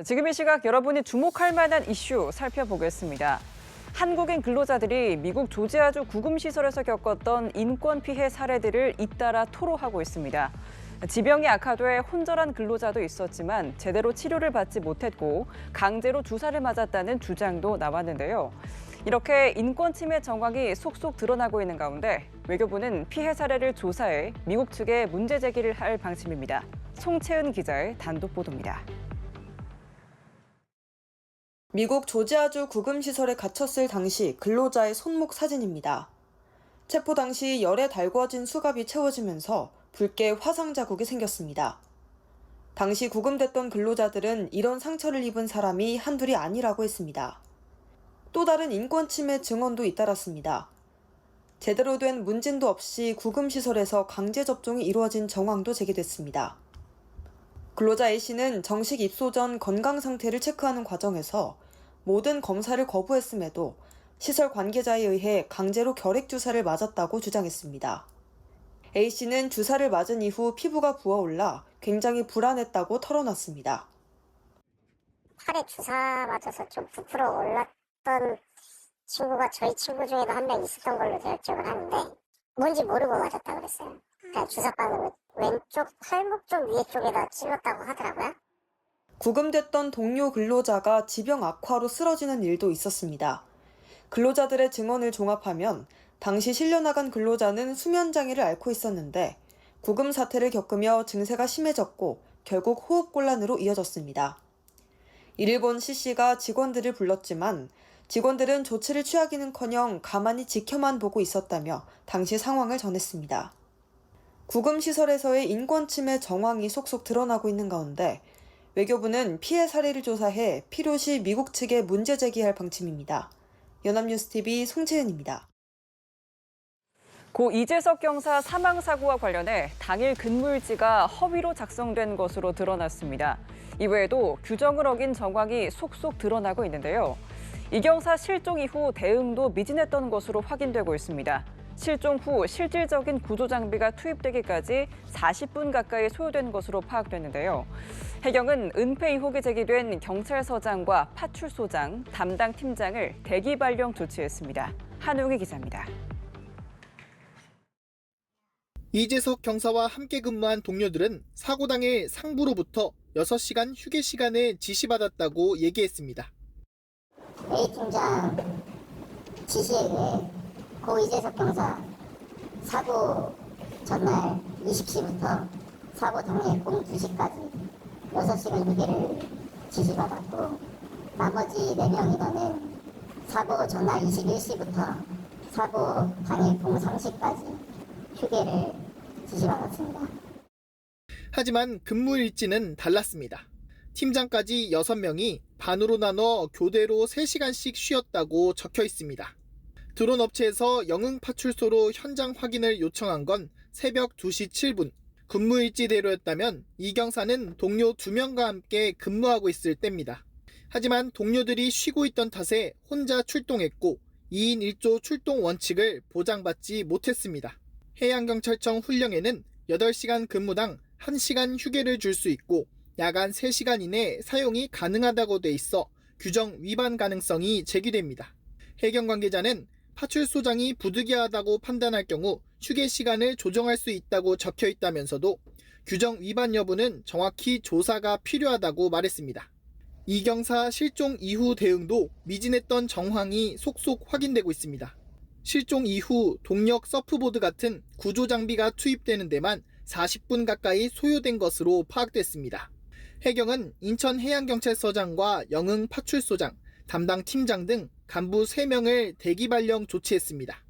지금 이 시각 여러분이 주목할 만한 이슈 살펴보겠습니다. 한국인 근로자들이 미국 조지아주 구금시설에서 겪었던 인권 피해 사례들을 잇따라 토로하고 있습니다. 지병이 악화돼 혼절한 근로자도 있었지만 제대로 치료를 받지 못했고 강제로 주사를 맞았다는 주장도 나왔는데요. 이렇게 인권 침해 정황이 속속 드러나고 있는 가운데 외교부는 피해 사례를 조사해 미국 측에 문제 제기를 할 방침입니다. 송채은 기자의 단독 보도입니다. 미국 조지아주 구금시설에 갇혔을 당시 근로자의 손목 사진입니다. 체포 당시 열에 달구어진 수갑이 채워지면서 붉게 화상 자국이 생겼습니다. 당시 구금됐던 근로자들은 이런 상처를 입은 사람이 한둘이 아니라고 했습니다. 또 다른 인권 침해 증언도 잇따랐습니다. 제대로 된 문진도 없이 구금시설에서 강제 접종이 이루어진 정황도 제기됐습니다. 근로자 A씨는 정식 입소 전 건강 상태를 체크하는 과정에서 모든 검사를 거부했음에도 시설 관계자에 의해 강제로 결핵 주사를 맞았다고 주장했습니다. A씨는 주사를 맞은 이후 피부가 부어올라 굉장히 불안했다고 털어놨습니다. 팔에 주사 맞아서 좀 부풀어 올랐던 친구가 저희 친구 중에도 한 명 있었던 걸로 제가 기억을 하는데 뭔지 모르고 맞았다고 그랬어요. 그러니까 주사바늘로 왼쪽 팔목 쪽 위에 쪽에다 찔렀다고 하더라고요. 구금됐던 동료 근로자가 지병 악화로 쓰러지는 일도 있었습니다. 근로자들의 증언을 종합하면 당시 실려나간 근로자는 수면장애를 앓고 있었는데 구금 사태를 겪으며 증세가 심해졌고 결국 호흡곤란으로 이어졌습니다. 이를 본 C씨가 직원들을 불렀지만 직원들은 조치를 취하기는커녕 가만히 지켜만 보고 있었다며 당시 상황을 전했습니다. 구금시설에서의 인권 침해 정황이 속속 드러나고 있는 가운데 외교부는 피해 사례를 조사해 필요시 미국 측에 문제 제기할 방침입니다. 연합뉴스TV 송채은입니다. 고 이재석 경사 사망 사고와 관련해 당일 근무일지가 허위로 작성된 것으로 드러났습니다. 이외에도 규정을 어긴 정황이 속속 드러나고 있는데요. 이 경사 실종 이후 대응도 미진했던 것으로 확인되고 있습니다. 실종 후 실질적인 구조 장비가 투입되기까지 40분 가까이 소요된 것으로 파악됐는데요. 해경은 은폐 의혹이 제기된 경찰서장과 파출소장, 담당 팀장을 대기 발령 조치했습니다. 한웅희 기자입니다. 이재석 경사와 함께 근무한 동료들은 사고 당일 상부로부터 6시간 휴게 시간을 지시받았다고 얘기했습니다. A 팀장 지시에 의해 고 이재석 경사 사고 전날 20시부터 사고 당일 오후 2시까지 6시간 휴게를 지시받았고 나머지 4명 인원은 사고 전날 21시부터 사고 당일 오후 3시까지 휴게를 지시받았습니다. 하지만 근무 일지는 달랐습니다. 팀장까지 6명이 반으로 나눠 교대로 3시간씩 쉬었다고 적혀 있습니다. 드론 업체에서 영흥파출소로 현장 확인을 요청한 건 새벽 2시 7분. 근무 일지대로였다면 이 경사는 동료 2명과 함께 근무하고 있을 때입니다. 하지만 동료들이 쉬고 있던 탓에 혼자 출동했고 2인 1조 출동 원칙을 보장받지 못했습니다. 해양경찰청 훈령에는 8시간 근무당 1시간 휴게를 줄 수 있고 야간 3시간 이내 사용이 가능하다고 돼 있어 규정 위반 가능성이 제기됩니다. 해경 관계자는 파출소장이 부득이하다고 판단할 경우 휴게 시간을 조정할 수 있다고 적혀 있다면서도 규정 위반 여부는 정확히 조사가 필요하다고 말했습니다. 이 경사 실종 이후 대응도 미진했던 정황이 속속 확인되고 있습니다. 실종 이후 동력 서프보드 같은 구조 장비가 투입되는 데만 40분 가까이 소요된 것으로 파악됐습니다. 해경은 인천해양경찰서장과 영흥파출소장, 담당 팀장 등 간부 3명을 대기 발령 조치했습니다.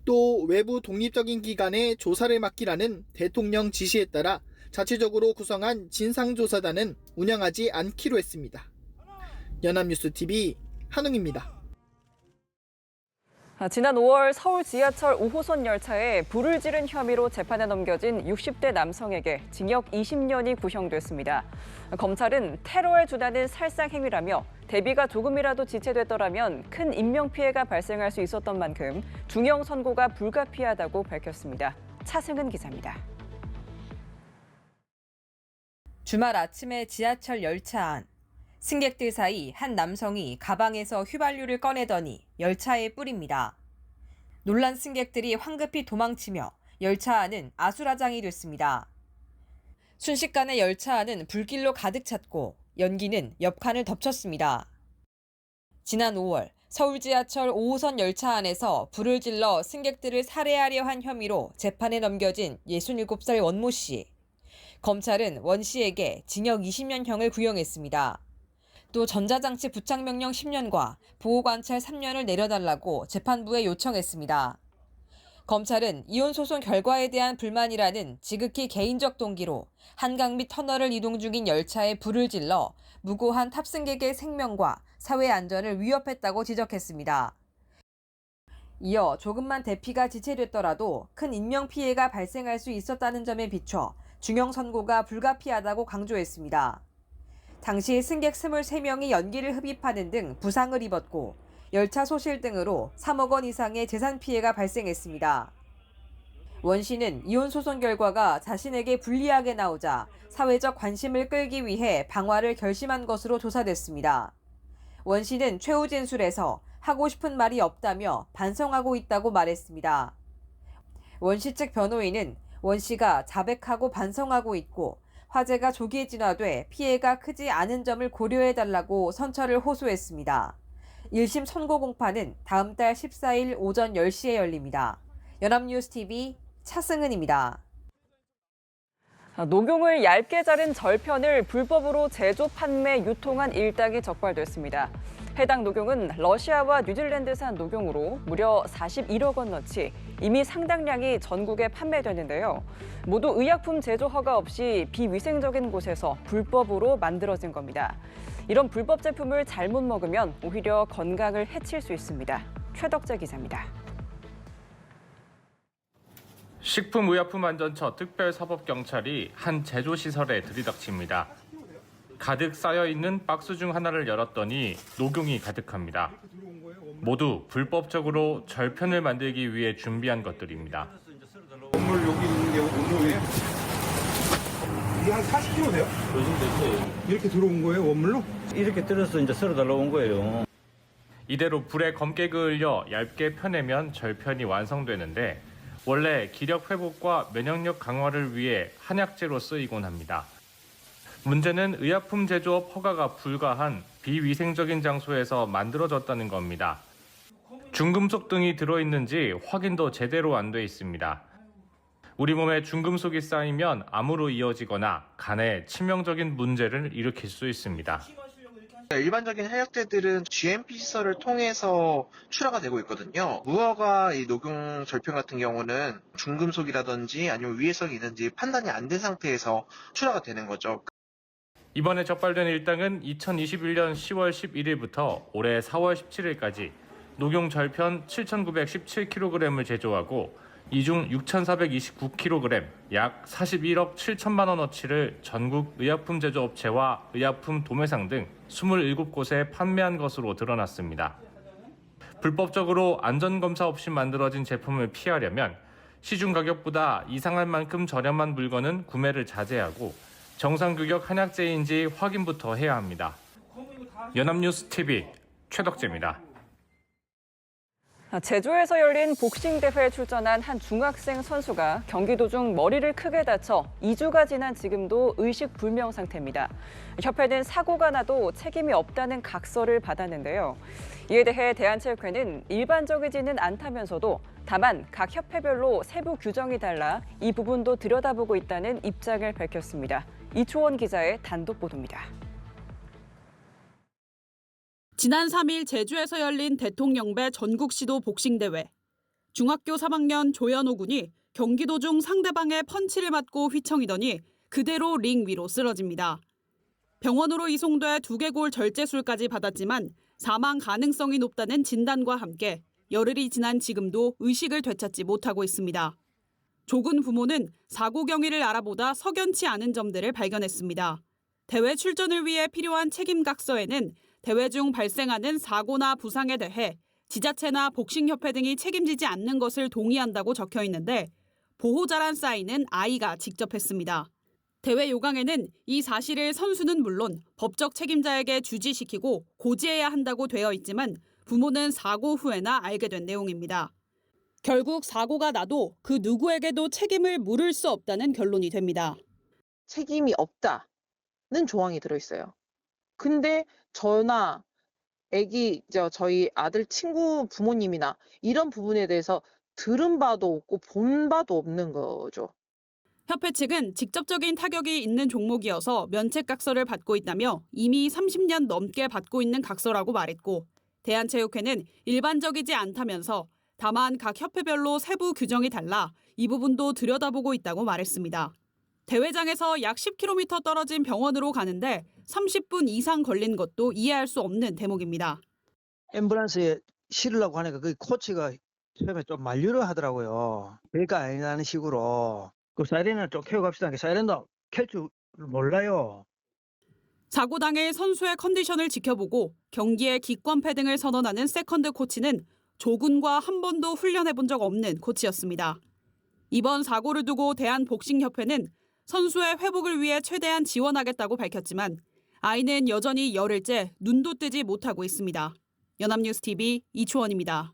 또 외부 독립적인 기관에 조사를 맡기라는 대통령 지시에 따라 자체적으로 구성한 진상조사단은 운영하지 않기로 했습니다. 연합뉴스TV 한웅입니다. 지난 5월 서울 지하철 5호선 열차에 불을 지른 혐의로 재판에 넘겨진 60대 남성에게 징역 20년이 구형됐습니다. 검찰은 테러에 준하는 살상 행위라며 대비가 조금이라도 지체됐더라면 큰 인명피해가 발생할 수 있었던 만큼 중형 선고가 불가피하다고 밝혔습니다. 차승은 기자입니다. 주말 아침에 지하철 열차 안. 승객들 사이 한 남성이 가방에서 휘발유를 꺼내더니 열차에 뿌립니다. 놀란 승객들이 황급히 도망치며 열차 안은 아수라장이 됐습니다. 순식간에 열차 안은 불길로 가득 찼고 연기는 옆 칸을 덮쳤습니다. 지난 5월 서울 지하철 5호선 열차 안에서 불을 질러 승객들을 살해하려 한 혐의로 재판에 넘겨진 67살 원모 씨. 검찰은 원 씨에게 징역 20년형을 구형했습니다. 또 전자장치 부착명령 10년과 보호관찰 3년을 내려달라고 재판부에 요청했습니다. 검찰은 이혼 소송 결과에 대한 불만이라는 지극히 개인적 동기로 한강 및 터널을 이동 중인 열차에 불을 질러 무고한 탑승객의 생명과 사회 안전을 위협했다고 지적했습니다. 이어 조금만 대피가 지체됐더라도 큰 인명피해가 발생할 수 있었다는 점에 비춰 중형 선고가 불가피하다고 강조했습니다. 당시 승객 23명이 연기를 흡입하는 등 부상을 입었고 열차 소실 등으로 3억 원 이상의 재산 피해가 발생했습니다. 원 씨는 이혼 소송 결과가 자신에게 불리하게 나오자 사회적 관심을 끌기 위해 방화를 결심한 것으로 조사됐습니다. 원 씨는 최후 진술에서 하고 싶은 말이 없다며 반성하고 있다고 말했습니다. 원 씨 측 변호인은 원 씨가 자백하고 반성하고 있고 화재가 조기에 진화돼 피해가 크지 않은 점을 고려해달라고 선처를 호소했습니다. 1심 선고 공판은 다음 달 14일 오전 10시에 열립니다. 연합뉴스TV 차승은입니다. 녹용을 얇게 자른 절편을 불법으로 제조, 판매, 유통한 일당이 적발됐습니다. 해당 녹용은 러시아와 뉴질랜드산 녹용으로 무려 41억 원어치, 이미 상당량이 전국에 판매되는데요. 모두 의약품 제조 허가 없이 비위생적인 곳에서 불법으로 만들어진 겁니다. 이런 불법 제품을 잘못 먹으면 오히려 건강을 해칠 수 있습니다. 최덕재 기자입니다. 식품의약품안전처 특별사법경찰이 한 제조시설에 들이닥칩니다. 가득 쌓여있는 박스 중 하나를 열었더니 녹용이 가득합니다. 모두 불법적으로 절편을 만들기 위해 준비한 것들입니다. 원물 여기 있는 게 원물이에요? 이게 한 40kg 돼요? 요즘 됐어요. 이렇게 들어온 거예요, 원물로? 이렇게 들어서 이제 썰어 달라고 온 거예요. 이대로 불에 검게 그을려 얇게 펴내면 절편이 완성되는데 원래 기력 회복과 면역력 강화를 위해 한약재로 쓰이곤 합니다. 문제는 의약품 제조업 허가가 불가한 비위생적인 장소에서 만들어졌다는 겁니다. 중금속 등이 들어있는지 확인도 제대로 안 돼 있습니다. 우리 몸에 중금속이 쌓이면 암으로 이어지거나 간에 치명적인 문제를 일으킬 수 있습니다. 일반적인 해약제들은 GMP 시설을 통해서 출하가 되고 있거든요. 무허가 이 녹용 절편 같은 경우는 중금속이라든지 아니면 위해성이 있는지 판단이 안 된 상태에서 출하가 되는 거죠. 이번에 적발된 일당은 2021년 10월 11일부터 올해 4월 17일까지 녹용 절편 7,917kg을 제조하고 이 중 6,429kg, 약 41억 7천만 원어치를 전국 의약품 제조업체와 의약품 도매상 등 27곳에 판매한 것으로 드러났습니다. 불법적으로 안전검사 없이 만들어진 제품을 피하려면 시중 가격보다 이상할 만큼 저렴한 물건은 구매를 자제하고 정상 규격 한약재인지 확인부터 해야 합니다. 연합뉴스TV 최덕재입니다. 제주에서 열린 복싱 대회에 출전한 한 중학생 선수가 경기도 중 머리를 크게 다쳐 2주가 지난 지금도 의식불명 상태입니다. 협회는 사고가 나도 책임이 없다는 각서를 받았는데요. 이에 대해 대한체육회는 일반적이지는 않다면서도 다만 각 협회별로 세부 규정이 달라 이 부분도 들여다보고 있다는 입장을 밝혔습니다. 이초원 기자의 단독 보도입니다. 지난 3일 제주에서 열린 대통령배 전국시도 복싱대회. 중학교 3학년 조현호 군이 경기도 중 상대방의 펀치를 맞고 휘청이더니 그대로 링 위로 쓰러집니다. 병원으로 이송돼 두개골 절제술까지 받았지만 사망 가능성이 높다는 진단과 함께 열흘이 지난 지금도 의식을 되찾지 못하고 있습니다. 조군 부모는 사고 경위를 알아보다 석연치 않은 점들을 발견했습니다. 대회 출전을 위해 필요한 책임 각서에는 대회 중 발생하는 사고나 부상에 대해 지자체나 복싱협회 등이 책임지지 않는 것을 동의한다고 적혀 있는데 보호자란 사인은 아이가 직접 했습니다. 대회 요강에는 이 사실을 선수는 물론 법적 책임자에게 주지시키고 고지해야 한다고 되어 있지만 부모는 사고 후에나 알게 된 내용입니다. 결국 사고가 나도 그 누구에게도 책임을 물을 수 없다는 결론이 됩니다. 책임이 없다는 조항이 들어있어요. 근데 저나 저희 아들 친구 부모님이나 이런 부분에 대해서 들은 바도 없고 본 바도 없는 거죠. 협회 측은 직접적인 타격이 있는 종목이어서 면책각서를 받고 있다며 이미 30년 넘게 받고 있는 각서라고 말했고, 대한체육회는 일반적이지 않다면서 다만 각 협회별로 세부 규정이 달라 이 부분도 들여다보고 있다고 말했습니다. 대회장에서 약 10km 떨어진 병원으로 가는데 30분 이상 걸린 것도 이해할 수 없는 대목입니다. 앰뷸런스에 실으려고 하니까 그 코치가 처음에 좀 만류를 하더라고요. 별거 아니라는 식으로. 그 사이렌을 좀 켜고 갑시다. 사이렌도 켤 줄 몰라요. 사고 당일 선수의 컨디션을 지켜보고 경기에 기권 패등을 선언하는 세컨드 코치는 조군과 한 번도 훈련해본 적 없는 코치였습니다. 이번 사고를 두고 대한복싱협회는 선수의 회복을 위해 최대한 지원하겠다고 밝혔지만 아이는 여전히 열흘째 눈도 뜨지 못하고 있습니다. 연합뉴스TV 이초원입니다.